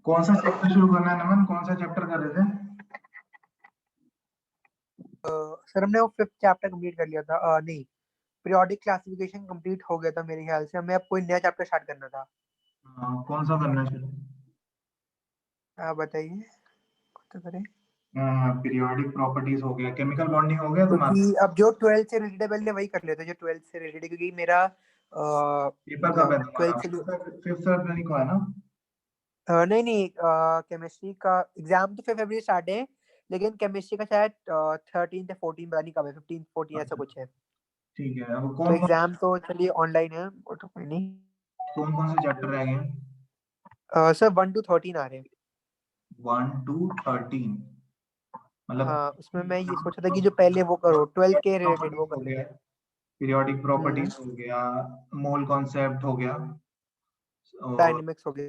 कौन सा चैप्टर शुरू करना है नमन? कौन सा चैप्टर कर रहे थे? सर हमने वो 5th चैप्टर कंप्लीट कर लिया था। नहीं, पीरियोडिक क्लासिफिकेशन कंप्लीट हो गया था मेरे ख्याल से। हमें अब कोई नया चैप्टर स्टार्ट करना था। कौन सा करना है शुरू? आप बताइए कौन सा करें। पीरियोडिक प्रॉपर्टीज हो गया, केमिकल बॉन्डिंग हो गया तुम्हारा? क्योंकि अब जो 12th से रिलेटेड पहले वही कर लेते हैं, जो 12th से रिलेटेड, क्योंकि मेरा पेपर कब है तुम्हारा? 12th से 5 फरवरी को है ना? नहीं नहीं, केमिस्ट्री का एग्जाम तो 5 फरवरी स्टार्ट है, लेकिन केमिस्ट्री का शायद 13 या 14 पता नहीं कब है, 15 14 ऐसा कुछ है। ठीक है। अब तो कौन एग्जाम तो चलिए ऑनलाइन है, वो तो कोई नहीं। कौन से चैप्टर रह गए? सर 1 to 13 आ रहे हैं। 1 to 13 मतलब हाँ, उसमें मैं ये सोचा था कि जो पहले वो करो 12th के रिलेटेड वो कर हो लेते गया, हैं। पीरियोडिक प्रॉपर्टीज हो गया, मोल कॉन्सेप्ट हो गया, और डायनेमिक्स हो गया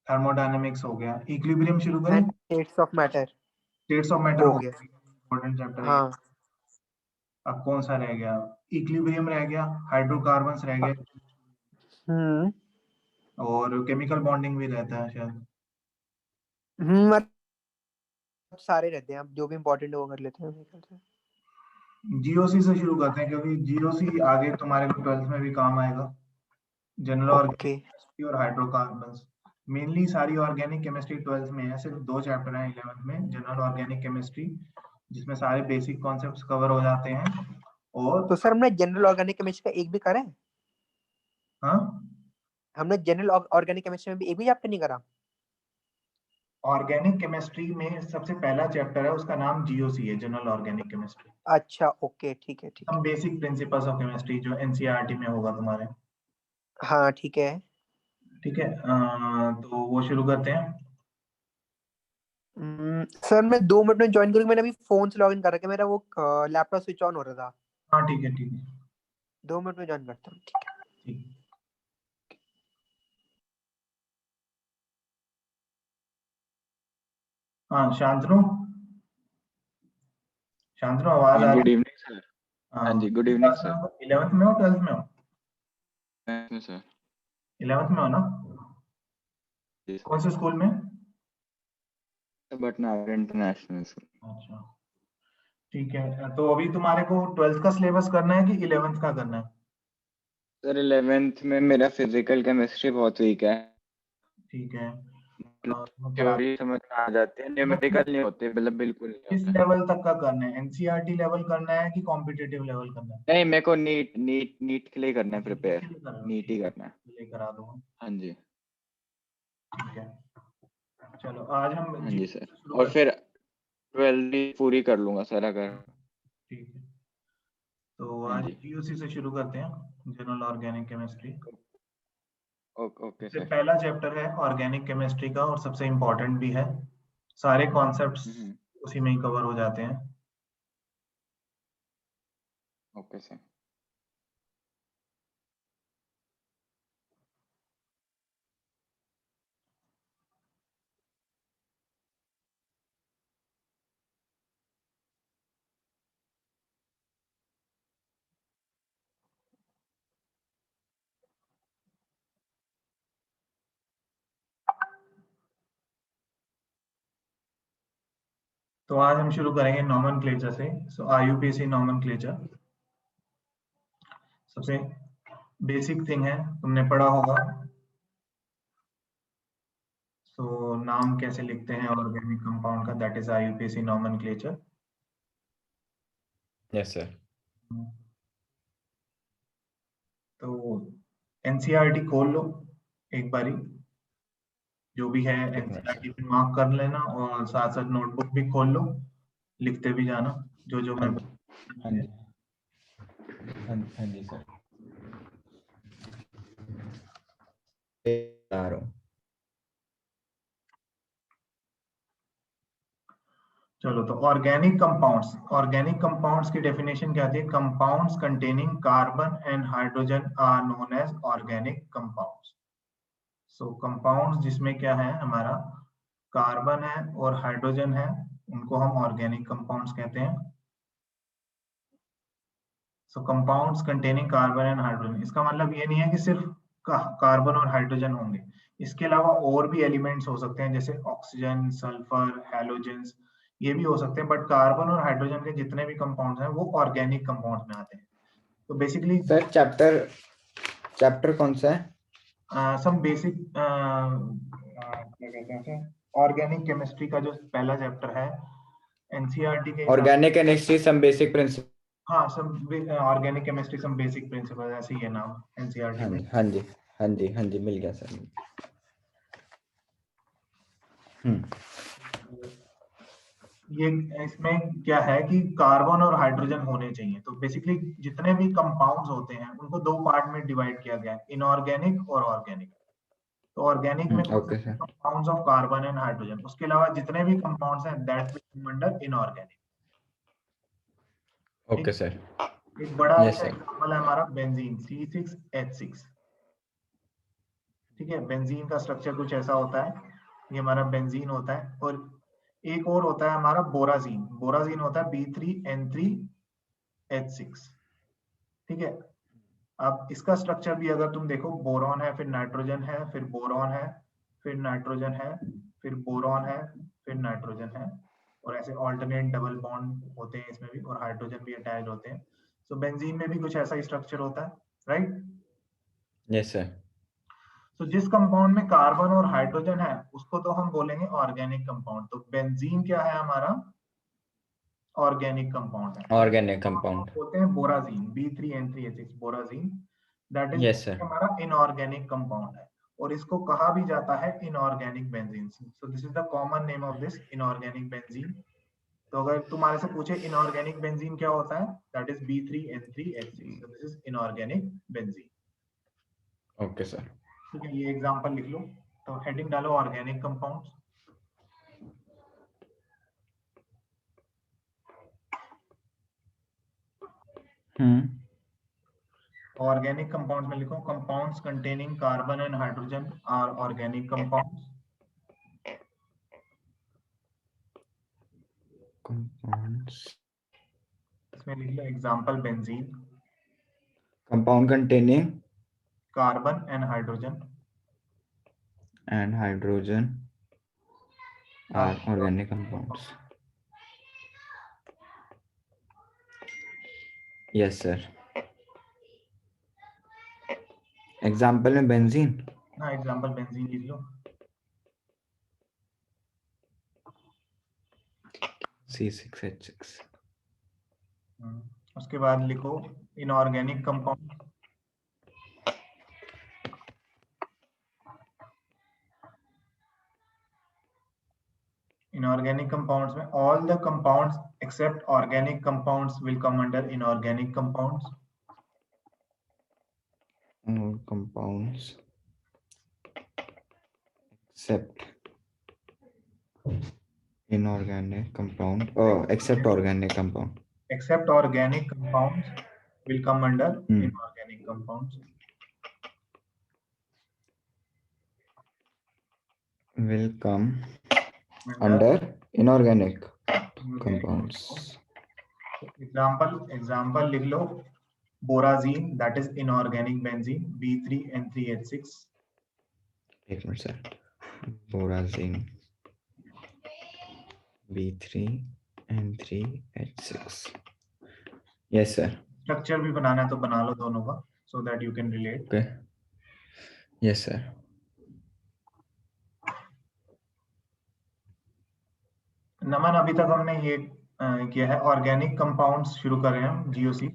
थर्मोडायनेमिक्स हो गया, इक्विलिब्रियम शुरू करें? And states of matter states of matter हो हो गया। गया, इंपॉर्टेंट चैप्टर है ये। हाँ। अब कौन सा रह गया? इक्विलिब्रियम रह गया, हाइड्रोकार्बन्स रह गए, हम्म और केमिकल बॉन्डिंग भी रहता है शायद। मतलब सारे रहते हैं, अब जो भी इम्पोर्टेंट है वो कर लेते हैं मेरे ख्याल से। जीओसी से शुरू करते हैं, क्योंकि जीओसी आगे तुम्हारे को 12th में भी काम आएगा। General organic okay. केमिस्ट्री और हाइड्रोकार्बन्स, मेनली सारी ऑर्गेनिक केमिस्ट्री 12th में है, सिर्फ 2 चैप्टर हैं 11th में। जनरल ऑर्गेनिक केमिस्ट्री, जिसमें सारे बेसिक कॉन्सेप्ट्स कवर हो जाते हैं, और तो सर हमने जनरल ऑर्गेनिक केमिस्ट्री का एक भी करा है? हाँ, हमने जनरल ऑर्गेनिक केमिस्ट्री में भी एक भी चैप्टर नहीं करा? ऑर्गेनिक केमिस्ट्री में सबसे पहला चैप्टर है, उसका नाम जीओसी है, जनरल ऑर्गेनिक केमिस्ट्री। अच्छा ओके, ठीक है ठीक हम है। बेसिक प्रिंसिपल्स ऑफ केमिस्ट्री जो एनसीईआरटी में होगा तुम्हारे। हाँ ठीक है। ठीक है, तो वो शुरू करते हैं। सर मैं 2 मिनट में ज्वाइन करूँगा, मैंने अभी फोन से लॉगिन कर रखा है, मेरा वो लैपटॉप स्विच ऑन हो रहा था। हाँ ठीक है, ठीक है, 2 मिनट में ज्वाइन करता हूँ, ठीक है। ठीक। हाँ शांतनु, शांतनु आवाज हाँ, आ गुड रही है? Evening sir. हाँ जी, गुड किस इवनिंग क्लास में सर। हो? 11th में हो, 12th में हो? सर 11th में हो ना? जी कौन सर, से स्कूल में? Patna international school. अच्छा, ठीक है। तो अभी तुम्हारे को 12th का सिलेबस करना है कि 11th का करना है? सर 11th में मेरा फिजिकल केमिस्ट्री बहुत वीक है। ठीक है। थ्योरी समझ में आ जाती है, न्यूमेरिकल नहीं होते, मतलब बिल्कुल नहीं किस होते। लेवल तक का करना है? एनसीईआरटी लेवल करना है कि कॉम्पिटिटिव लेवल करना है? नहीं, मेरे को नीट नीट नीट के लिए करना है प्रिपेयर। इसलिए कर रहे हो? नीट ही ठीक है, करना है। इसलिए करा दूंगा। हाँ जी। ठीक है, चलो आज हम हाँ जी जी सर, शुरू और करते फिर 12th भी पूरी कर लूंगा सर अगर। हैं। ठीक है, तो हाँ आज जी। जीओसी से शुरू करते हैं, जनरल ऑर्गेनिक केमिस्ट्री। ओके सबसे सर। पहला चैप्टर है ऑर्गेनिक केमिस्ट्री का, और सबसे इम्पोर्टेंट भी है। सारे कॉन्सेप्ट्स हम्म, उसी में ही कवर हो जाते हैं। Okay sir. तो आज हम शुरू करेंगे नॉमेनक्लेचर से। सो आईयूपीएसी नॉमेनक्लेचर सबसे बेसिक थिंग है, तुमने पढ़ा होगा। सो नाम कैसे लिखते हैं ऑर्गेनिक कंपाउंड का, that is IUPAC nomenclature. Yes sir. तो एनसीईआरटी खोल लो एक बारी, जो भी है एक मिनट एनसीईआरटी सर। पे मार्क कर लेना, और साथ साथ नोटबुक भी खोल लो, लिखते भी जाना जो जो हाँ मैं जी, हाँ जी, हाँ जी सर, आ रहा हूँ। चलो, तो ऑर्गेनिक कंपाउंड्स की डेफिनेशन क्या आती है? Compounds containing carbon and hydrogen are known as organic compounds. So compounds जिसमें क्या है, हमारा कार्बन है और हाइड्रोजन है, उनको हम ऑर्गेनिक कंपाउंड्स कहते हैं। So compounds containing carbon and hydrogen, इसका मतलब ये नहीं है कि सिर्फ कार्बन और हाइड्रोजन होंगे। इसके अलावा और भी एलिमेंट्स हो सकते हैं जैसे ऑक्सीजन, सल्फर, हैलोजेंस, ये भी हो सकते हैं, बट कार्बन और हाइड्रोजन के जितने भी कंपाउंड्स हैं वो ऑर्गेनिक कंपाउंड्स में आते हैं। तो बेसिकली सर चैप्टर कौन सा है? सम बेसिक क्या कहते हैं उसे, ऑर्गेनिक केमिस्ट्री का जो पहला चैप्टर है एनसीईआरटी के हिसाब organic chemistry some basic principle. हाँ, सब organic chemistry some basic principle, ऐसे ही है नाम एनसीईआरटी हाँ में। जी हाँ जी हाँ जी हाँ जी, मिल गया सर। ये इसमें क्या है कि कार्बन और हाइड्रोजन होने चाहिए। तो बेसिकली जितने भी कंपाउंड्स होते हैं उनको दो पार्ट में डिवाइड किया गया है, इनऑर्गेनिक और ऑर्गेनिक। तो ऑर्गेनिक में कौन ओके से sir. Compounds of carbon and hydrogen, उसके अलावा जितने भी कंपाउंड्स हैं that will come under inorganic. Okay sir. एक बड़ा यस अच्छा सर। एग्जांपल है हमारा बेंजीन C6H6। ठीक है, बेंजीन का स्ट्रक्चर कुछ ऐसा होता है, ये हमारा बेंजीन होता है। और एक और होता है हमारा बोराजीन, बोराजीन होता है B3N3H6। ठीक है, अब इसका स्ट्रक्चर भी अगर तुम देखो, बोरॉन है, फिर नाइट्रोजन है, फिर बोरॉन है, फिर नाइट्रोजन है, फिर बोरॉन है, फिर नाइट्रोजन है, और ऐसे ऑल्टरनेट डबल बॉन्ड होते हैं इसमें भी, और हाइड्रोजन भी अटैच होते हैं। सो बेंजीन में भी कुछ ऐसा ही स्ट्रक्चर होता है, राइट। Yes sir. तो जिस कंपाउंड में कार्बन और हाइड्रोजन है उसको तो हम बोलेंगे ऑर्गेनिक कंपाउंड। तो बेंजीन क्या है हमारा, ऑर्गेनिक कंपाउंड है। Organic compound. बोलते हैं borazine B3N3H6 borazine, that is yes sir. हमारा इनऑर्गेनिक कंपाउंड है, और इसको कहा भी जाता है inorganic benzene. So this is the common name of this inorganic benzene. तो अगर तुम्हारे से पूछे इनऑर्गेनिक बेंजीन क्या होता है, that is B3N3H6, so this is inorganic benzene. Okay sir. ठीक है, ये एग्जांपल लिख लो। तो हेडिंग डालो ऑर्गेनिक कंपाउंड्स। ऑर्गेनिक कंपाउंड्स में लिखो, compounds containing carbon and hydrogen are organic compounds. Compounds. इसमें लिख लो example benzene, compound containing carbon and hydrogen and hydrogen are organic compounds. Yes sir. Example में बेंजीन। हाँ, एग्जांपल बेंजीन लिख लो। C6H6। उसके बाद लिखो इनऑर्गेनिक कंपाउंड। इनऑर्गेनिक कंपाउंड्स में all the compounds except organic compounds will come under inorganic compounds. All compounds except inorganic compound except organic compound Except organic compounds will come under inorganic compounds. will come under inorganic compounds. Example लिख लो, borazine that is inorganic benzene B3N3H6. एक minute sir. borazine B3N3H6। yes sir। Structure भी बनाना है तो बना लो दोनों का, so that you can relate. okay yes sir। नमन, अभी तक हमने ये किया है, ऑर्गेनिक कंपाउंड्स शुरू कर रहे हैं हम, GOC।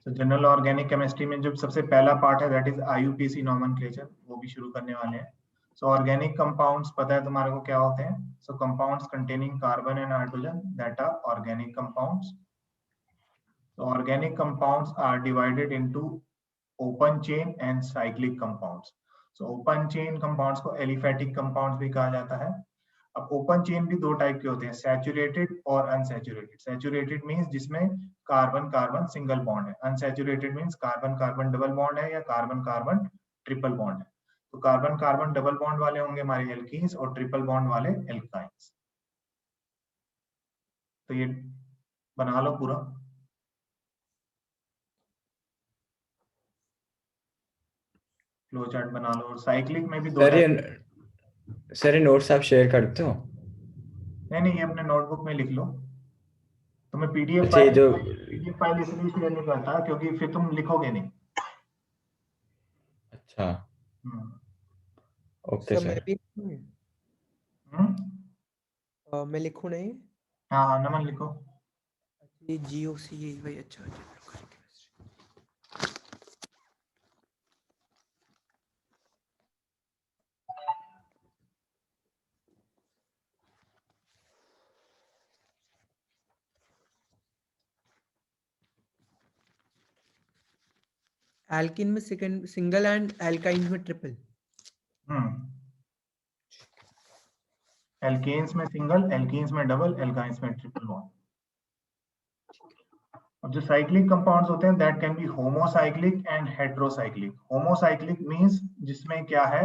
तो जनरल ऑर्गेनिक केमिस्ट्री में जो सबसे पहला पार्ट है दैट इज IUPAC नोमेनक्लेचर, वो भी शुरू करने वाले हैं। सो ऑर्गेनिक कंपाउंड्स पता है तुम्हारे को क्या होते हैं। So compounds containing carbon and hydrogen that are organic compounds. So organic compounds are divided into open chain and cyclic compounds. So open chain compounds को aliphatic compounds भी कहा जाता है। अब ओपन चेन भी दो टाइप के होते हैं, सैचुरेटेड और अनसैचुरेटेड। सैचुरेटेड मींस जिसमें कार्बन कार्बन सिंगल बॉन्ड है, unsaturated means carbon carbon double bond है या कार्बन कार्बन ट्रिपल बॉन्ड है। तो कार्बन कार्बन डबल बॉन्ड वाले होंगे हमारे एल्कीन्स, और ट्रिपल बॉन्ड वाले एल्काइंस। तो ये बना लो पूरा। फ्लो चार्ट बना लो। और साइक्लिक में भी दो सर टाइप। ये सर ये नोट्स आप शेयर करते हो? नहीं, ये अपने नोटबुक में लिख लो। तो मैं पीडीएफ अच्छा, ये फाइल जो पीडीएफ फाइल इसलिए शेयर नहीं करता क्योंकि फिर तुम लिखोगे नहीं। अच्छा, हम्म। ओके सर मैं सर। भी लिखूं? हम्म? मैं लिखूं नहीं? हाँ हाँ, नमन लिखो। ये GOC यही भाई। अच्छा अच्छा। एल्किन में सेकंड सिंगल एंड एल्काइन में ट्रिपल। एल्केन्स में सिंगल, एल्कीन्स में डबल, एल्काइंस में ट्रिपल बॉन्ड। अब जो साइक्लिक कंपाउंड्स होते हैं that can be homocyclic and heterocyclic. Homocyclic means जिसमें क्या है,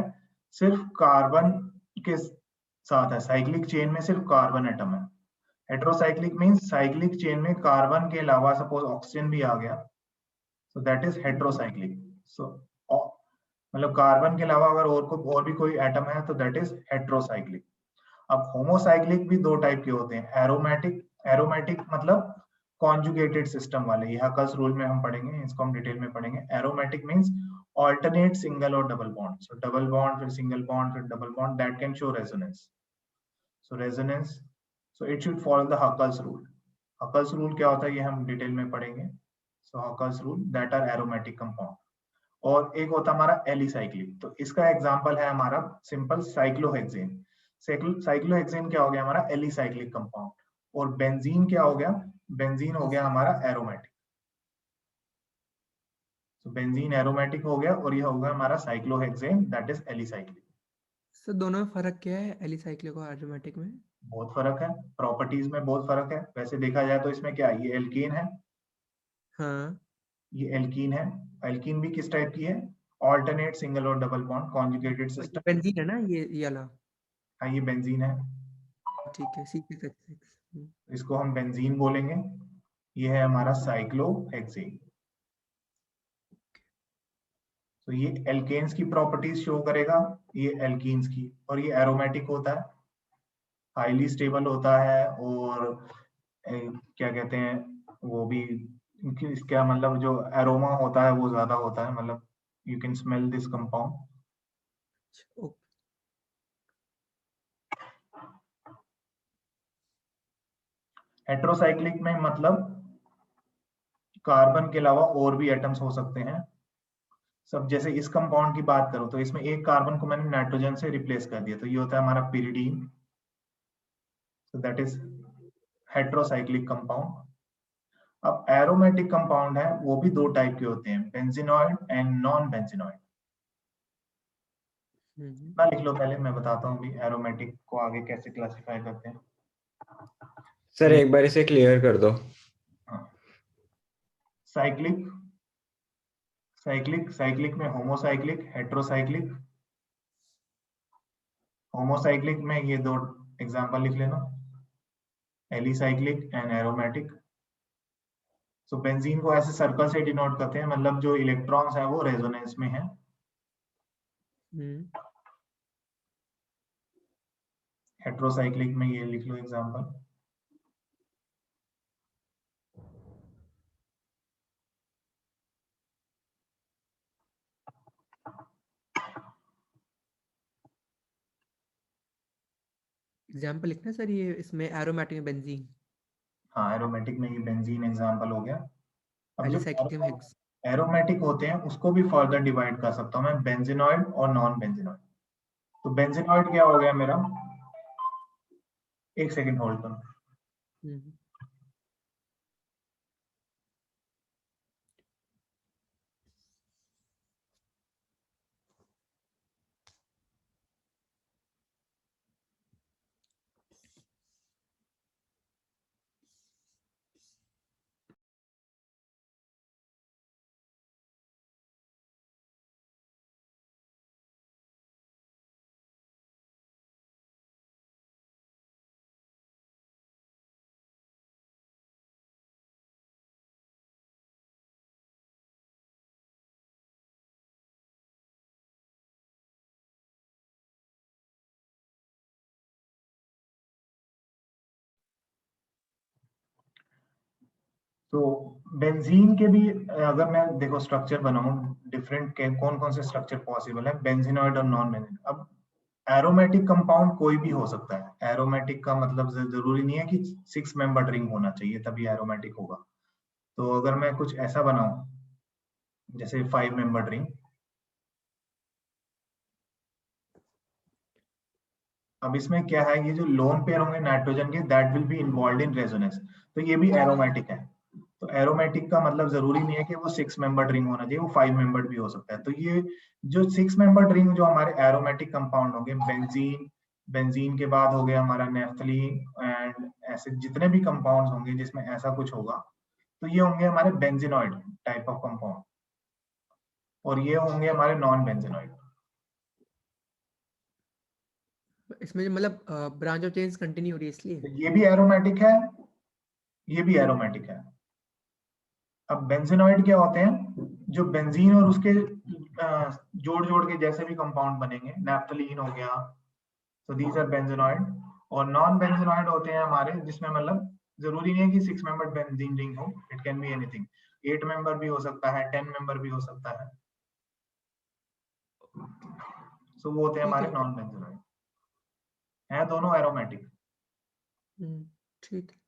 सिर्फ कार्बन के साथ है, साइक्लिक चेन में सिर्फ कार्बन एटम है। हेट्रोसाइक्लिक मींस साइक्लिक चेन में कार्बन के अलावा सपोज ऑक्सीजन भी आ गया, सो दैट इज हेट्रोसाइक्लिक। सो मतलब कार्बन के अलावा अगर और भी कोई एटम है तो दैट इज हेट्रोसाइक्लिक। अब होमोसाइक्लिक भी दो टाइप के होते हैं, एरोमेटिक। एरोमेटिक मतलब कॉन्जुगेटेड सिस्टम वाले, ये हकल्स रूल में हम पढ़ेंगे, इसको हम डिटेल में पढ़ेंगे। एरोमेटिक मींस ऑल्टरनेट सिंगल और double bond, so double bond फिर सिंगल बॉन्ड फिर double bond, that can show resonance. So resonance, so it should follow the Huckel's rule. Huckel's rule क्या होता है ये हम डिटेल में पढ़ेंगे। So Huckel's rule that are aromatic compound. और एक होता है हमारा एलिसाइक्लिक, तो इसका एग्जांपल है हमारा सिंपल साइक्लोहेक्सेन। साइक्लोहेक्सेन क्या हो गया हमारा, एलिसाइक्लिक कंपाउंड। और बेंजीन क्या हो गया, बेंजीन हो गया हमारा एरोमेटिक। तो बेंजीन एरोमेटिक हो गया और ये हो गया हमारा cyclohexane that is alicyclic. Sir दोनों में फर्क क्या है, एलिसाइक्लिक और एरोमेटिक में? बहुत फर्क है, प्रॉपर्टीज में बहुत फर्क है। वैसे देखा जाए तो इसमें क्या है, ये एल्कीन है, हाँ। ये एल्कीन है। एल्कीन भी किस टाइप की है, ऑल्टरनेट सिंगल और डबल बॉन्ड कॉन्जुगेटेड और ये सिस्टम। बेंजीन है ना, ये वाला? हाँ, ये बेंजीन है, ठीक है, C6H6। इसको हम बेंजीन बोलेंगे। ये है हमारा साइक्लोहेक्सेन। तो ये एल्केन्स की प्रॉपर्टीज शो करेगा, ये एल्कीन्स की। और ये एरोमेटिक होता है, हाईली स्टेबल होता है। और क्या कहते हैं वो भी, इसका मतलब जो एरोमा होता है वो ज्यादा होता है, मतलब you can smell this compound. Okay. Heterocyclic में मतलब कार्बन के अलावा और भी एटम्स हो सकते हैं। सब जैसे इस कंपाउंड की बात करूं तो इसमें एक कार्बन को मैंने नाइट्रोजन से रिप्लेस कर दिया, तो ये होता है हमारा pyridine. so that is heterocyclic compound. अब एरोमेटिक कंपाउंड है वो भी दो टाइप के होते हैं, बेंजीनॉइड एंड नॉन बेंजीनॉइड। ना लिख लो पहले, मैं बताता हूँ अभी एरोमेटिक को आगे कैसे क्लासिफाई करते हैं। सर एक बार इसे क्लियर कर दो। साइक्लिक, साइक्लिक में होमोसाइक्लिक, हेट्रोसाइक्लिक। होमोसाइक्लिक में ये दो एग्जांपल लिख लेना, alicyclic and aromatic. So benzene को ऐसे सर्कल से डिनोट करते हैं, मतलब जो इलेक्ट्रॉन्स है वो रेजोनेंस में है। हेट्रोसाइक्लिक में ये लिख लो एग्जांपल। एग्जाम्पल लिखना सर, ये इसमें एरोमेटिक में बेंजीन, हाँ, एरोमेटिक में ये बेंजीन एग्जांपल हो गया। अब जो एलिसाइक्लिक में हेक्स। एरोमेटिक होते हैं उसको भी फर्दर डिवाइड कर सकता हूँ मैं, बेंजीनॉइड और नॉन बेंजीनॉइड। तो बेंजीनॉइड क्या हो गया मेरा, एक सेकंड होल्ड करो। तो बेंजीन के भी अगर मैं देखो स्ट्रक्चर बनाऊं डिफरेंट के कौन कौन से स्ट्रक्चर पॉसिबल है बेंजीनॉइड और नॉन बेंजीन। अब एरोमेटिक कंपाउंड कोई भी हो सकता है। एरोमेटिक का मतलब जरूरी नहीं है कि 6 मेंबर रिंग होना चाहिए तभी एरोमेटिक होगा। तो अगर मैं कुछ ऐसा बनाऊं जैसे 5 मेंबर रिंग, अब इसमें क्या है, ये जो लोन पेयर होंगे नाइट्रोजन के that will be involve in resonance, तो ये भी एरोमेटिक है। तो एरोमेटिक का मतलब जरूरी नहीं है कि वो 6 मेंबर रिंग होना चाहिए, वो 5 मेंबर भी हो सकता है। तो ये जो 6 मेंबर रिंग जो हमारे एरोमेटिक कंपाउंड होंगे, बेंजीन, बेंजीन के बाद हो गया हमारा नेफ्थलीन एंड ऐसे जितने भी कंपाउंड्स होंगे जिसमें ऐसा कुछ होगा, तो ये होंगे हमारे बेंजीनॉइड टाइप ऑफ कंपाउंड, और ये होंगे हमारे नॉन बेंजीनॉइड। इसमें मतलब ब्रांच ऑफ चेन्स कंटिन्यू हो रही है इसलिए। तो ये भी एरोमेटिक है, ये भी एरोमेटिक है। अब बेंजीनॉइड क्या होते हैं, जो बेंजीन और उसके जोड़ जोड़ के जैसे भी कंपाउंड बनेंगे, नैप्थलीन हो गया, तो दीज आर बेंजीनॉइड। और नॉन बेंजीनॉइड होते हैं हमारे जिसमें मतलब जरूरी नहीं है कि 6 मेंबर बेंजीन रिंग हो, it can be anything, 8 member भी हो सकता है, 10 मेंबर भी हो सकता है। सो वो होते हैं ठीक हमारे है। नॉन बेंजीनॉइड, हैं दोनों एरोमेटिक। ठीक है।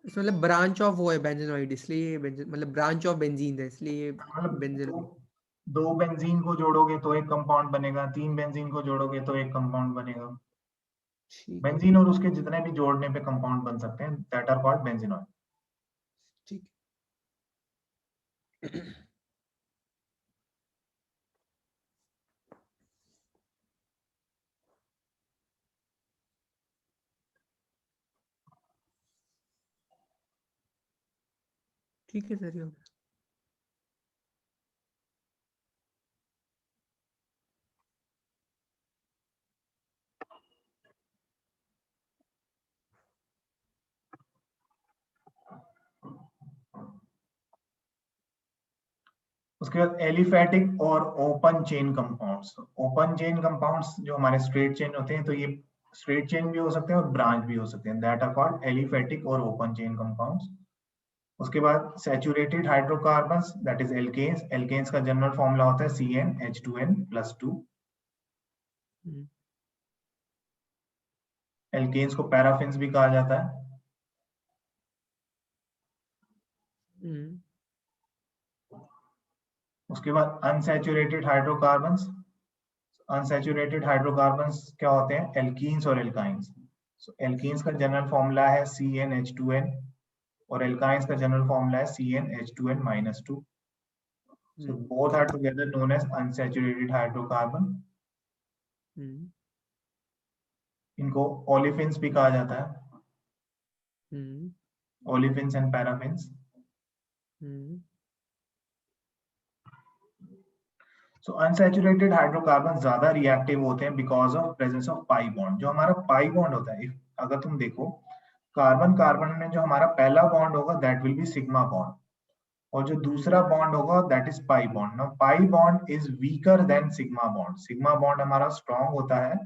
इसमें मतलब ब्रांच ऑफ वो है बेंजीनॉइड इसलिए मतलब ब्रांच ऑफ बेंजीन है इसलिए मतलब बेंजीनॉइड। दो बेंजीन को जोड़ोगे तो एक कंपाउंड बनेगा, 3 बेंजीन को जोड़ोगे तो एक कंपाउंड बनेगा। ठीक बेंजीन और उसके जितने भी जोड़ने पे कंपाउंड बन सकते हैं दैट आर कॉल्ड बेंजीनॉइड। ठीक ठीक है सर, ये हो गया। उसके बाद एलिफैटिक और open chain compounds. Open chain compounds जो हमारे स्ट्रेट चेन होते हैं, तो ये स्ट्रेट चेन भी हो सकते हैं और ब्रांच भी हो सकते हैं, दैट आर कॉल्ड एलिफैटिक और ओपन चेन कंपाउंड्स। उसके बाद saturated hydrocarbons that is alkanes. Alkanes का जनरल फॉर्मूला होता है CnH2n+2। हम्म, एल्केन्स को पैराफिन्स भी कहा जाता है। हम्म, उसके बाद अनसैचुरेटेड हाइड्रोकार्बन्स। अनसैचुरेटेड हाइड्रोकार्बन्स क्या होते हैं, एल्कीन्स और एल्काइंस। सो एल्कीन्स का जनरल फॉर्मूला है CnH2n और एल्काइंस का जनरल फॉर्मूला है CnH2n-2। So both are together known as unsaturated hydrocarbon. हम्म, इनको ओलिफिन्स भी कहा जाता है, hmm, olefins and paraffins. Hmm, so unsaturated hydrocarbon ज्यादा रिएक्टिव होते हैं because of presence of pi bond. जो हमारा पाई बॉन्ड होता है, अगर तुम देखो कार्बन कार्बन में जो हमारा पहला बॉन्ड होगा that will be sigma bond, और जो दूसरा बॉन्ड होगा that is pi bond. Now pi bond is weaker then sigma bond. Sigma bond हमारा स्ट्रॉन्ग होता है,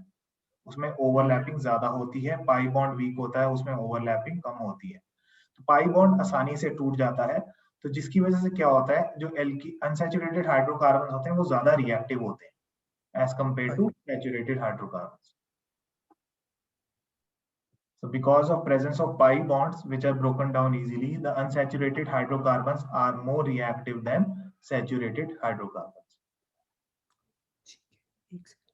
उसमें ओवरलैपिंग ज्यादा होती है, पाई बॉन्ड वीक होता है, उसमें ओवरलैपिंग कम होती है। तो पाई बॉन्ड आसानी से टूट जाता है, तो जिसकी वजह से क्या होता है, जो एल्की अनसैचुरेटेड हाइड्रोकार्बन होते हैं वो ज्यादा रिएक्टिव होते हैं as compare to saturated hydrocarbon. So because of presence of pi bonds which are broken down easily, the unsaturated hydrocarbons are more reactive than saturated hydrocarbons. ठीक है, एक सेकंड।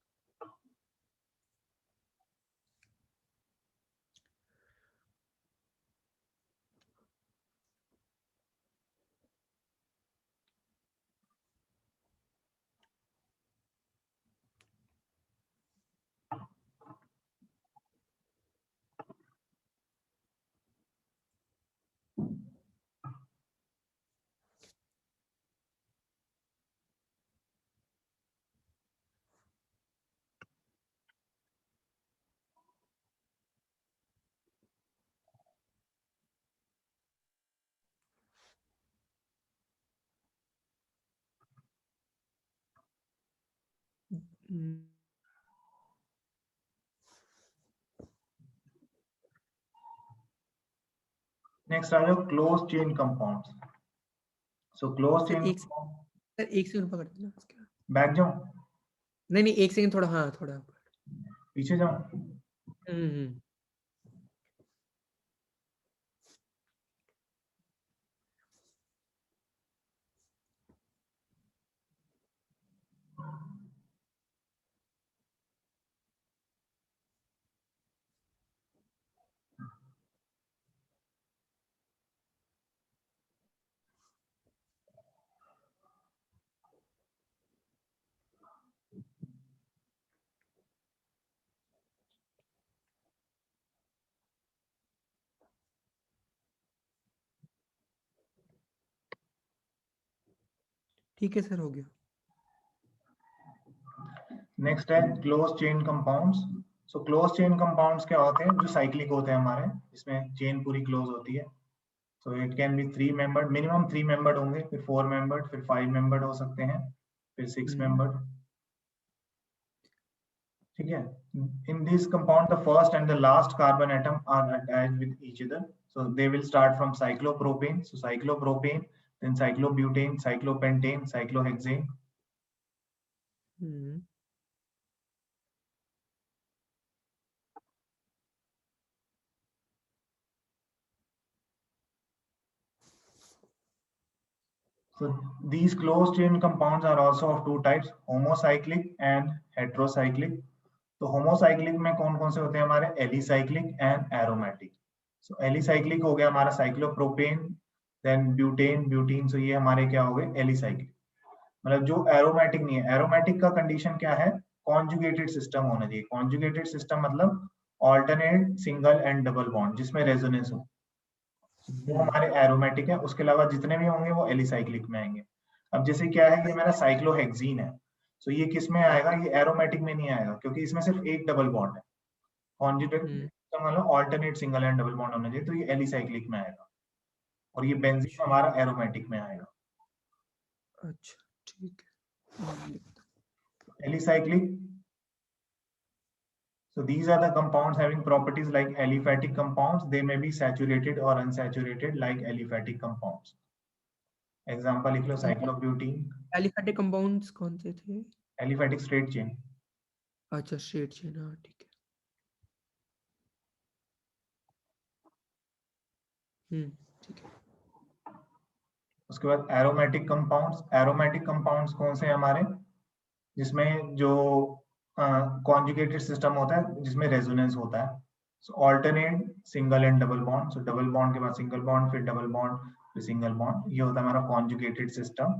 हम्म, नेक्स्ट आ जाओ close chain compounds. So close sir chain एक second पकड़ देना उसके बाद। Back जाओ, नहीं नहीं, एक सेकंड, थोड़ा, हाँ थोड़ा। पीछे जाओ। हम्म। ठीक है सर, हो गया। नेक्स्ट है close chain compounds. So close chain compounds क्या होते हैं? जो साइक्लिक होते हैं हमारे, इसमें चेन पूरी क्लोज होती है। So it can be 3 membered, minimum 3 membered होंगे, फिर 4 मेंबर्ड, फिर 5 मेंबर्ड हो सकते हैं, फिर 6 मेंबर्ड। ठीक है। In this compound the first and the last carbon atom are attached with each other, so they will start from cyclopropane, so cyclopropane, then cyclobutane, cyclopentane, cyclohexane. So these closed chain compounds are also of two types, homocyclic and heterocyclic. तो homocyclic में कौन कौन से होते हैं हमारे? Alicyclic and aromatic. So alicyclic हो गया हमारा साइक्लोप्रोपेन, देन ब्यूटेन, ब्यूटीन, सो ये हमारे क्या हो गए? एलिसाइक्लिक। मतलब जो एरोमेटिक नहीं है, एरोमेटिक का कंडीशन क्या है? कॉन्जुगेटेड सिस्टम होना चाहिए। कॉन्जुगेटेड सिस्टम मतलब alternate single and double bond जिसमें रेजोनेंस हो, वो हमारे एरोमेटिक है। उसके अलावा जितने भी होंगे वो एलिसाइक्लिक में आएंगे। अब जैसे क्या है, ये मेरा साइक्लोहेक्सीन है, तो ये किस में आएगा? ये एरोमेटिक में नहीं आएगा, क्योंकि इसमें सिर्फ एक डबल बॉन्ड है। कॉन्जुगेट का मतलब alternate single and double bond होना चाहिए, तो ये एलिसाइक्लिक में आएगा। और ये बेंजीन हमारा एरोमेटिक में आएगा। अच्छा, ठीक है। Alicyclic, so these are the compounds having properties like aliphatic compounds. They may be saturated or unsaturated like aliphatic compounds. Example लिख लो, साइक्लोब्यूटीन। एलिफेटिक कंपाउंड्स कौन से थे? Aliphatic straight chain. अच्छा, स्ट्रेट चेन, हाँ ठीक है। ठीक है। उसके बाद एरोमेटिक कंपाउंड्स। एरोमेटिक कंपाउंड्स कौन से हैं हमारे? जिसमें जो कॉन्जुगेटेड सिस्टम होता है, जिसमें रेजोनेंस होता है। So alternate single and double bond, so double bond के बाद सिंगल बॉन्ड, फिर डबल बॉन्ड, फिर सिंगल बॉन्ड, ये होता है हमारा conjugated system.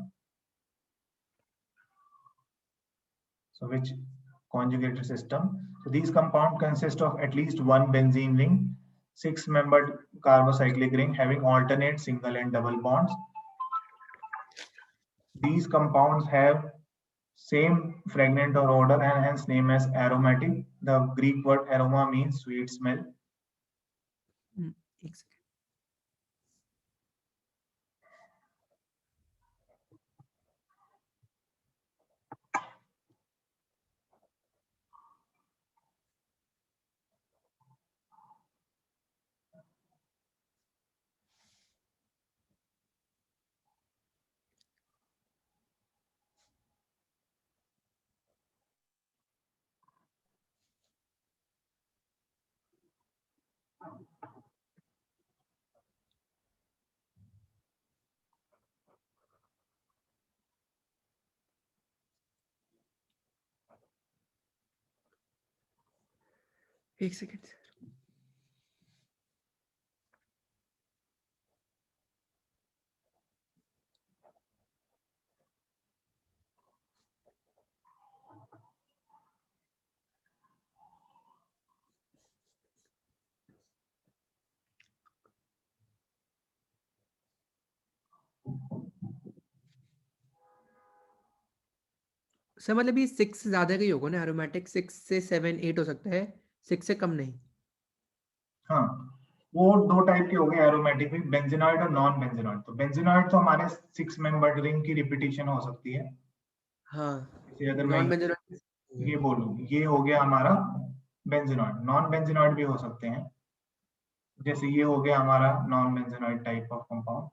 So which conjugated system? So these compounds consist of at least one benzene ring, 6-membered carbocyclic ring having alternate single and double bonds. These compounds have same fragrant or odor and hence name as aromatic. The Greek word aroma means sweet smell. एक second. एक second. Sir मतलब ये 6 से ज्यादा का ही होगा ना aromatic? 6 से 7 8 हो सकता है, 6 से कम नहीं। हाँ, वो दो टाइप के हो गए एरोमेटिक भी, बेंजीनॉइड और नॉन बेंजीनॉइड। तो बेंजीनॉइड तो हमारे 6-membered रिंग की रिपीटिशन हो सकती है। हाँ, जैसे अगर मैं नॉन बेंजोइक ये बोलूं, ये हो गया हमारा बेंजीनॉइड। नॉन बेंजीनॉइड भी हो सकते हैं। जैसे ये हो गया हमारा non benzenoid type of compound.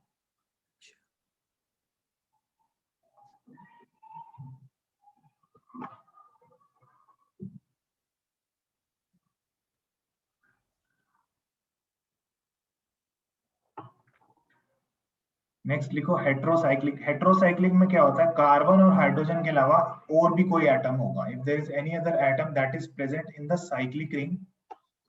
Next लिखो हेट्रोसाइक्लिक। हेट्रोसाइक्लिक में क्या होता है, कार्बन और हाइड्रोजन के अलावा और भी कोई एटम होगा। If there is any other atom that is present in the cyclic ring,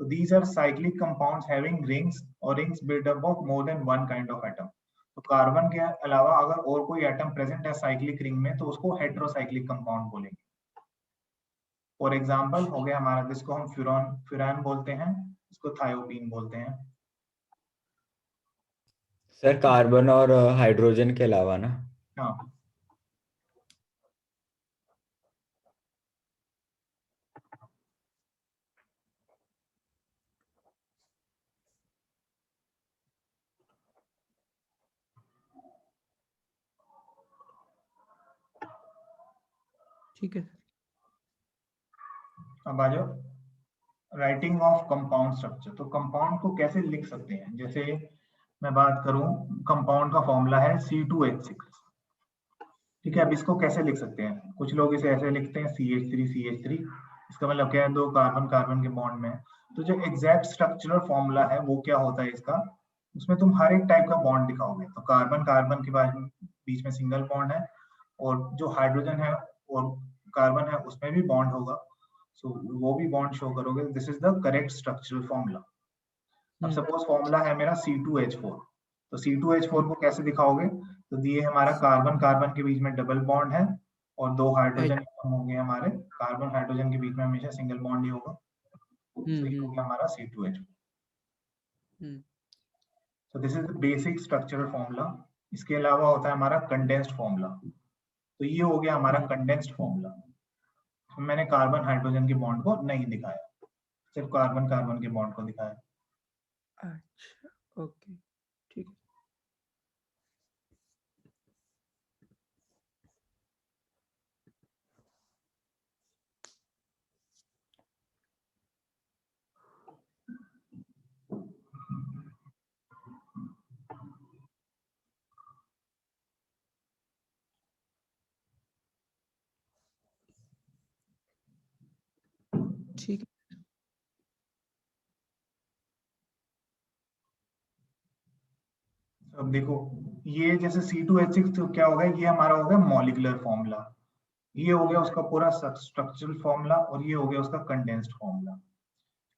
so these are cyclic compounds having rings or rings built up of more than one kind of atom। तो carbon के अलावा अगर और कोई atom present है cyclic ring में तो उसको हेट्रोसाइक्लिक कंपाउंड बोलेंगे। फॉर एग्जांपल हो गया हमारा, जिसको हम फ्यूरान बोलते हैं, इसको थायोपीन बोलते हैं। सर कार्बन और हाइड्रोजन के अलावा ना? हाँ, ठीक है। अब आ जाओ राइटिंग ऑफ कंपाउंड स्ट्रक्चर। तो कंपाउंड को कैसे लिख सकते हैं, जैसे मैं बात करूं, कंपाउंड का फॉर्मूला है C2H6। ठीक है, अब इसको कैसे लिख सकते हैं, कुछ लोग इसे ऐसे लिखते हैं CH3CH3। इसका मतलब क्या है, दो कार्बन कार्बन के बॉन्ड में। तो जो एग्जैक्ट स्ट्रक्चरल फॉर्मूला है वो क्या होता है इसका, उसमें तुम हर एक टाइप का बॉन्ड दिखाओगे। तो कार्बन कार्बन के बीच में सिंगल बॉन्ड है, और जो हाइड्रोजन है और कार्बन है उसमें भी बॉन्ड होगा, सो वो भी बॉन्ड शो करोगे। This is the correct structural formula. अब सपोज फॉर्मूला है मेरा C2H4, तो C2H4 को कैसे दिखाओगे, तो दिए हमारा कार्बन कार्बन के बीच में डबल बॉन्ड है और दो हाइड्रोजन होंगे हमारे, कार्बन हाइड्रोजन के बीच में हमेशा सिंगल बॉन्ड ही होगा। तो ये हो गया हमारा C2H4। So this is the basic structural formula. इसके अलावा होता है हमारा कंडेंस्ड फॉर्मूला। तो ये हो गया हमारा कंडेंस्ड फॉर्मूला। तो मैंने कार्बन हाइड्रोजन के बॉन्ड को नहीं दिखाया, सिर्फ कार्बन कार्बन के बॉन्ड को दिखाया। अच्छा, ओके, ठीक है। ठीक है। अब देखो, ये जैसे C2H6 तो क्या होगा, ये हमारा हो गया मॉलिक्यूलर फॉर्मूला, ये हो गया उसका पूरा स्ट्रक्चरल फॉर्मूला, और ये हो गया उसका कंडेंस्ड फॉर्मूला।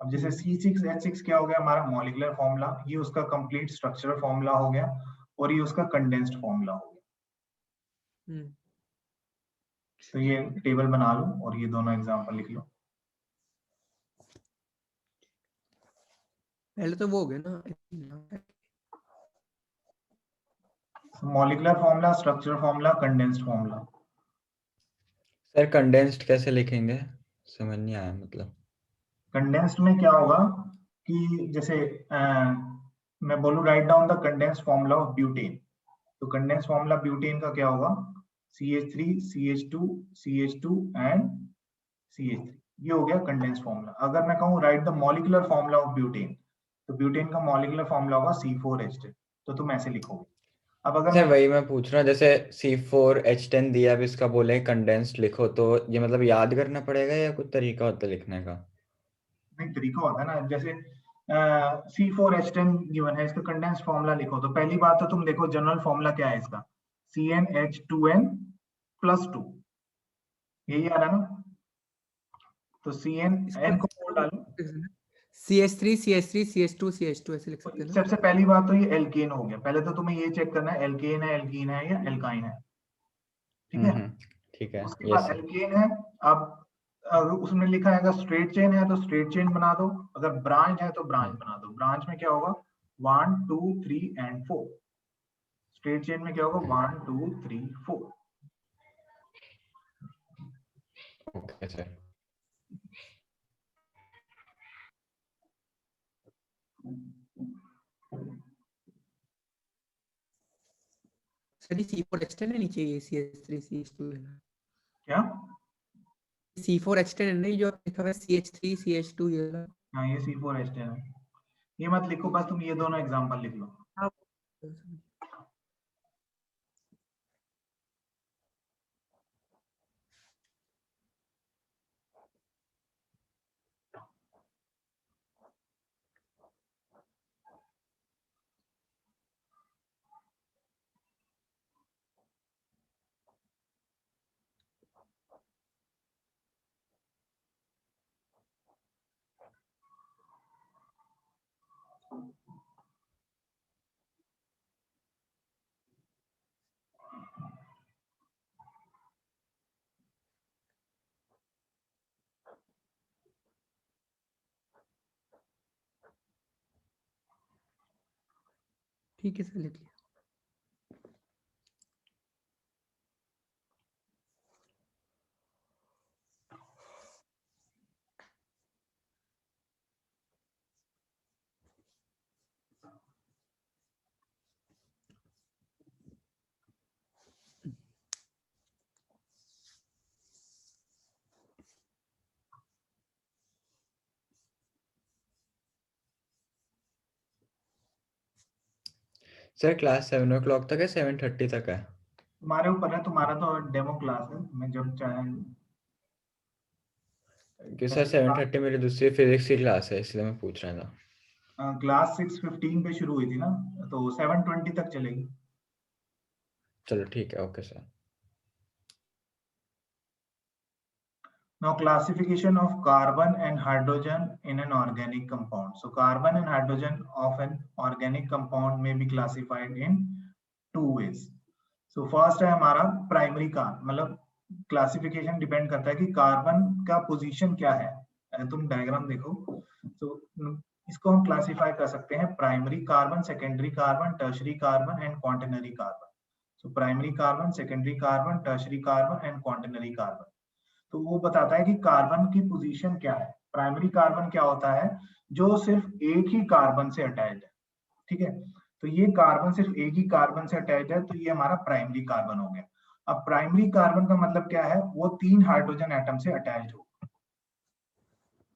अब जैसे C6H6 क्या हो गया हमारा मॉलिक्यूलर फॉर्मूला, ये उसका कंप्लीट स्ट्रक्चरल फॉर्मूला हो गया, और ये उसका कंडेंस्ड फॉर्मूला हो गया। तो ये टेबल बना लो और ये दोनों एग्जांपल लिख लो। पहले तो वो हो गया ना, molecular formula, structural formula, condensed formula. Sir condensed कैसे लिखेंगे, समझ नहीं आया मतलब। कंडेंस्ड में क्या होगा कि जैसे मैं बोलूं write down the condensed formula of butane, तो कंडेंस्ड फॉर्मूला ब्यूटेन का क्या होगा, CH3 CH2 CH2 and CH3। ये हो गया कंडेंस्ड फॉर्मूला। अगर मैं कहूं right the molecular formula of butane, तो ब्यूटेन का मॉलिक्यूलर फॉर्मूला होगा C4H10। तो तुम ऐसे लिखोगे। अब अगर सर वही मैं पूछ रहा हूँ, जैसे C4H10 दिया, अब इसका बोले कंडेंस्ड लिखो, तो ये मतलब याद करना पड़ेगा या कुछ तरीका होता है लिखने का? नहीं, तरीका होता है ना, जैसे C4H10 गिवन है, इसका कंडेंस्ड फॉर्मूला लिखो। तो पहली बात तो तुम देखो जनरल फॉर्मूला क्या है इसका, CnH2n+2, यही आ रहा है ना। तो CnN को बोल डालो। CH3 CH3 CH2 CH2 ऐसे लिख सकते हैं ना। सबसे पहली बात तो ये एल्केन हो गया, पहले तो तुम्हें ये चेक करना है एल्केन है, एल्कीन है या एल्काइन है। ठीक है, ठीक है, उसके यस बाद सर। एल्केन है। अब अगर उसमें लिखा है अगर स्ट्रेट चेन है तो स्ट्रेट चेन बना दो, अगर ब्रांच है तो ब्रांच बना दो। ब्रांच में क्या होगा 1 2 3 एंड 4, स्ट्रेट चेन में क्या होगा 1 2 3 4। Okay sir. सर ये C4H10 है, नीचे ये CH3 CH2 है ना, क्या, C4H10 है ना, ये जो लिखा हुआ है CH3 CH2 ये वाला। हाँ ये C4H10 है, ये मत लिखो, बस तुम ये दोनों एग्जांपल लिख लो। हाँ, ठीक है सर, लिख लिया। सर क्लास 7 o'clock तक है, 7:30 तक है? तुम्हारे ऊपर है, तुम्हारा तो डेमो क्लास है, मैं जब चाहे कि सर 7:30 मेरी दूसरी फिजिक्स की क्लास है, इसलिए मैं पूछ रहा था। क्लास 6:15 पे शुरू हुई थी ना, तो 7:20 तक चलेगी। चलो ठीक है, okay sir. Now classification of carbon and hydrogen in an organic compound. So carbon and hydrogen of an organic compound may be classified in two ways. So first है हमारा प्राइमरी कार्बन, मतलब क्लासिफिकेशन डिपेंड करता है कि carbon का position क्या है। तुम डायग्राम देखो, तो इसको हम क्लासिफाई कर सकते हैं primary carbon, secondary carbon, tertiary carbon and quaternary carbon. So primary carbon, secondary carbon, tertiary carbon and quaternary carbon. तो वो बताता है कि कार्बन की पोजीशन क्या है। प्राइमरी कार्बन क्या होता है, जो सिर्फ एक ही कार्बन से अटैच है, ठीक है। तो ये कार्बन सिर्फ एक ही कार्बन से अटैच है, तो ये हमारा प्राइमरी कार्बन हो गया। अब प्राइमरी कार्बन का मतलब क्या है, वो 3 हाइड्रोजन एटम से अटैच हो,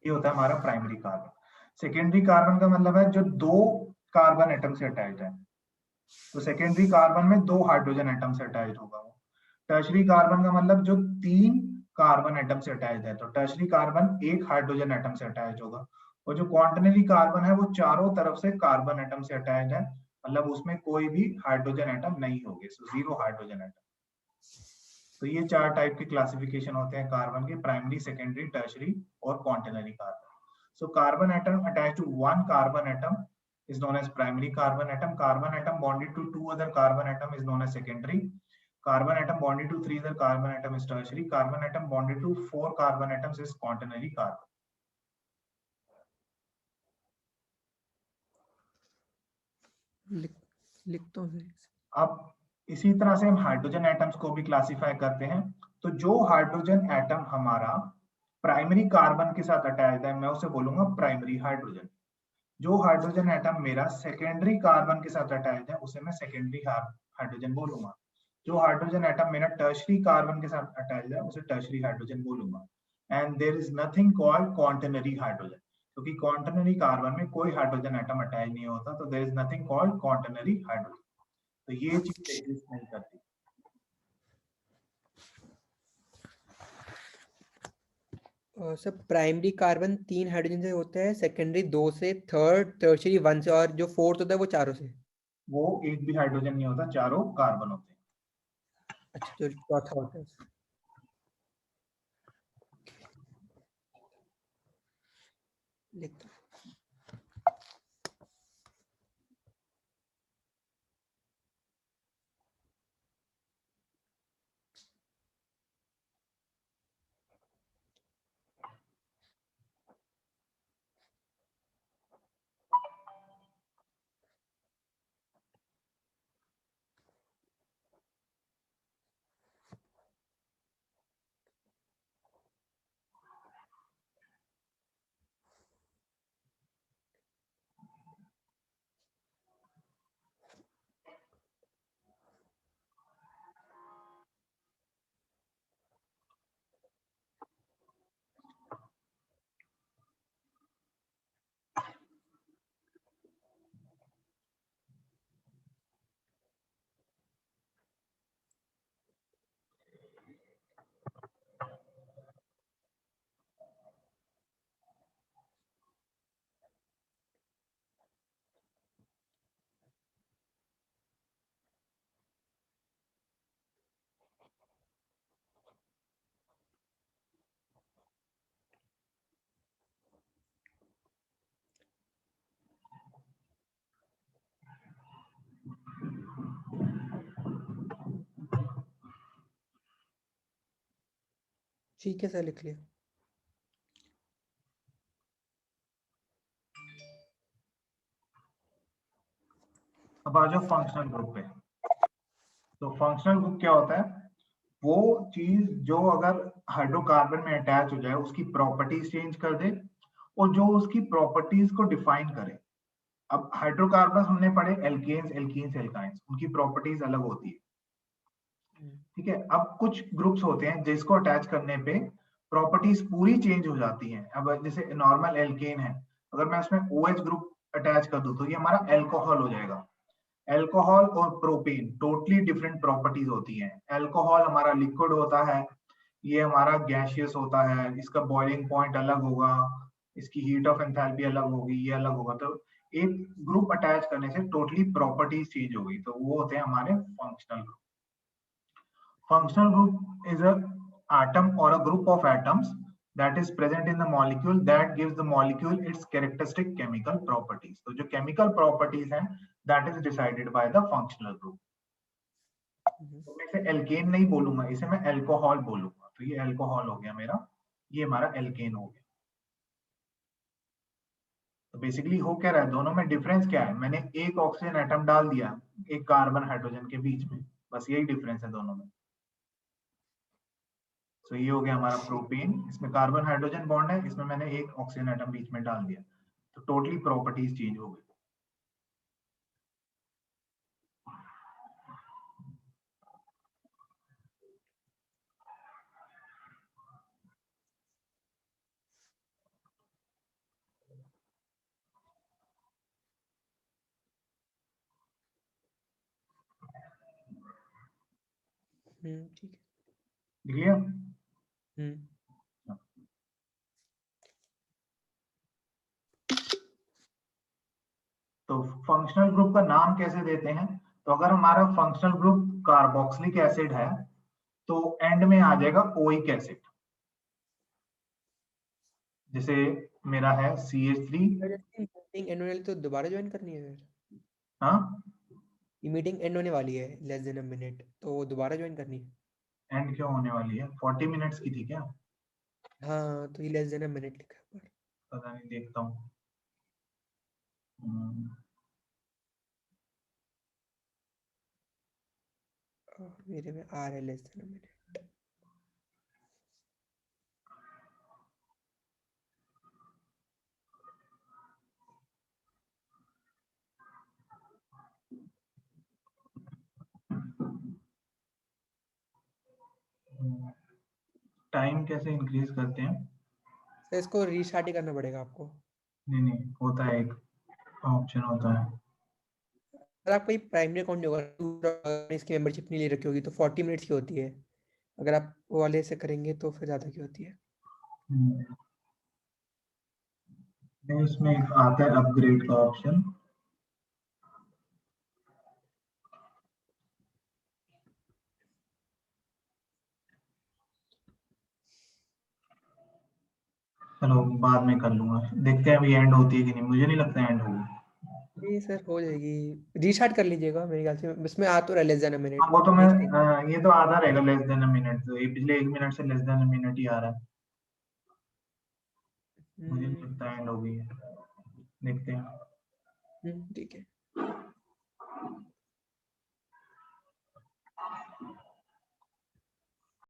ये होता है हमारा प्राइमरी कार्बन। सेकेंडरी कार्बन का मतलब है जो 2 कार्बन एटम से अटैच है, तो सेकेंडरी कार्बन में 2 हाइड्रोजन एटम से अटैच होगा वो। टर्शरी कार्बन का मतलब जो 3 कार्बन एटम से अटैच है, तो टर्शरी कार्बन 1 हाइड्रोजन एटम से अटैच होगा। और जो क्वार्टनरी कार्बन है, वो चारों तरफ से कार्बन एटम से अटैच है, मतलब उसमें कोई भी हाइड्रोजन एटम नहीं होगी, सो 0 हाइड्रोजन एटम। तो ये 4 टाइप के क्लासिफिकेशन होते हैं कार्बन के, प्राइमरी, सेकेंडरी, टर्शरी और quaternary carbon. So carbon atom attached to one carbon atom is known as primary carbon atom. Carbon atom bonded to 2 other carbon atom is known as secondary. Carbon atom bonded to 3 other carbon atom is tertiary. Carbon atom bonded to 4 carbon atoms is quaternary carbon. लिखता हूँ sir. अब इसी तरह से हम hydrogen atoms को भी classify करते हैं। तो जो हाइड्रोजन एटम हमारा प्राइमरी कार्बन के साथ अटैच्ड है, मैं उसे बोलूंगा प्राइमरी हाइड्रोजन। जो हाइड्रोजन एटम मेरा सेकेंडरी कार्बन के साथ अटैच्ड है, उसे मैं सेकेंडरी हाइड्रोजन बोलूंगा। जो हाइड्रोजन एटम मेरा टर्शरी कार्बन के साथ अटैच्ड है, उसे टर्शरी हाइड्रोजन बोलूंगा। And there is nothing called quaternary hydrogen, क्योंकि क्वार्टनरी कार्बन में कोई हाइड्रोजन एटम अटैच नहीं होता, तो there is nothing called quaternary hydrogen. तो ये चीज एग्जिस्ट नहीं करती। सर प्राइमरी कार्बन 3 हाइड्रोजन से होता है, सेकेंडरी 2 से, थर्ड टर्शरी 1 से, और जो फोर्थ होता है वो चारों से। वो एक भी हाइड्रोजन नहीं होता, चारों कार्बन होते हैं। अच्छा, जो चौथा होता है। लिखता हूँ। ठीक है सर, लिख लिया। अब आ जाओ फंक्शनल ग्रुप पे। तो फंक्शनल ग्रुप क्या होता है? वो चीज जो अगर हाइड्रोकार्बन में अटैच हो जाए उसकी प्रॉपर्टीज चेंज कर दे और जो उसकी प्रॉपर्टीज को डिफाइन करे। अब हाइड्रोकार्बन हमने पढ़े एल्केन्स, एल्कीन्स, एल्काइंस, उनकी प्रॉपर्टीज अलग होती है। ठीक है, अब कुछ ग्रुप्स होते हैं जिसको अटैच करने पे प्रॉपर्टीज पूरी चेंज हो जाती हैं। अब जैसे नॉर्मल एल्केन है, अगर मैं उसमें OH ग्रुप अटैच कर दूं तो ये हमारा एल्कोहल हो जाएगा। एल्कोहल और प्रोपेन टोटली डिफरेंट प्रॉपर्टीज होती हैं। एल्कोहल हमारा लिक्विड होता है, ये हमारा गैसियस होता है, इसका बॉइलिंग पॉइंट अलग होगा, इसकी हीट ऑफ एंथैल्पी अलग होगी, ये अलग होगा। तो एक ग्रुप अटैच करने से टोटली प्रॉपर्टीज चेंज हो गई, तो वो होते हैं हमारे functional group. Functional group is a atom or a group of atoms that is present in the molecule that gives the molecule its characteristic chemical properties. तो जो chemical properties हैं that is decided by the functional group. तो मैं इसे alkene नहीं बोलूंगा, इसे मैं एल्कोहल बोलूंगा। तो ये एल्कोहल हो गया मेरा, ये हमारा एल्केन हो गया। तो बेसिकली हो क्या रहा है, दोनों में डिफरेंस क्या है? मैंने एक ऑक्सीजन एटम डाल दिया एक कार्बन हाइड्रोजन के बीच में, बस यही डिफरेंस है दोनों में। तो ये हो गया हमारा प्रोपेन, इसमें कार्बन हाइड्रोजन बॉन्ड है, इसमें मैंने एक ऑक्सीजन एटम बीच में डाल दिया, तो टोटली प्रॉपर्टीज चेंज हो गई। ठीक है। लिख लिया? तो फंक्शनल ग्रुप का नाम कैसे देते हैं? तो अगर हमारा फंक्शनल ग्रुप कार्बोक्सिलिक एसिड है तो एंड में आ जाएगा ओइक एसिड। जैसे मेरा है CH3। मीटिंग एंड होने तो दोबारा ज्वाइन करनी है फिर? हाँ, ये मीटिंग एंड होने वाली है लेस देन अ मिनट, तो दोबारा ज्वाइन करनी है। एंड क्यों होने वाली है? 40 मिनट्स की थी क्या? हाँ, तो ये लेस देन अ मिनट लिखा है पर। पता नहीं, देखता हूँ। मेरे में आ रहा है less than a minute. Time कैसे इंक्रीज करते हैं? तो इसको रीस्टार्ट ही करना पड़ेगा आपको। नहीं, होता है एक ऑप्शन होता है। अगर आपका ये प्राइमरी अकाउंट होगा, दूसरा इसकी मेंबरशिप नहीं ले रखी होगी तो 40 मिनट्स की होती है। अगर आप वो वाले से करेंगे तो फिर ज़्यादा की होती है। नहीं, उसमें एक आता है अपग्रेड का ऑप्शन। चलो बाद में कर लूंगा, देखते हैं अभी एंड होती है कि नहीं। मुझे नहीं लगता एंड होगी। जी सर, हो जाएगी। रीस्टार्ट कर लीजिएगा, मेरे ख्याल से इसमें आ तो रहा है लेस देन अ मिनट। वो तो मैं ये तो आधा रहेगा लेस देन अ मिनट, तो ये पिछले 1 मिनट से लेस देन अ मिनट ही आ रहा है। मुझे नहीं लगता एंड होगी, देखते हैं। ठीक है।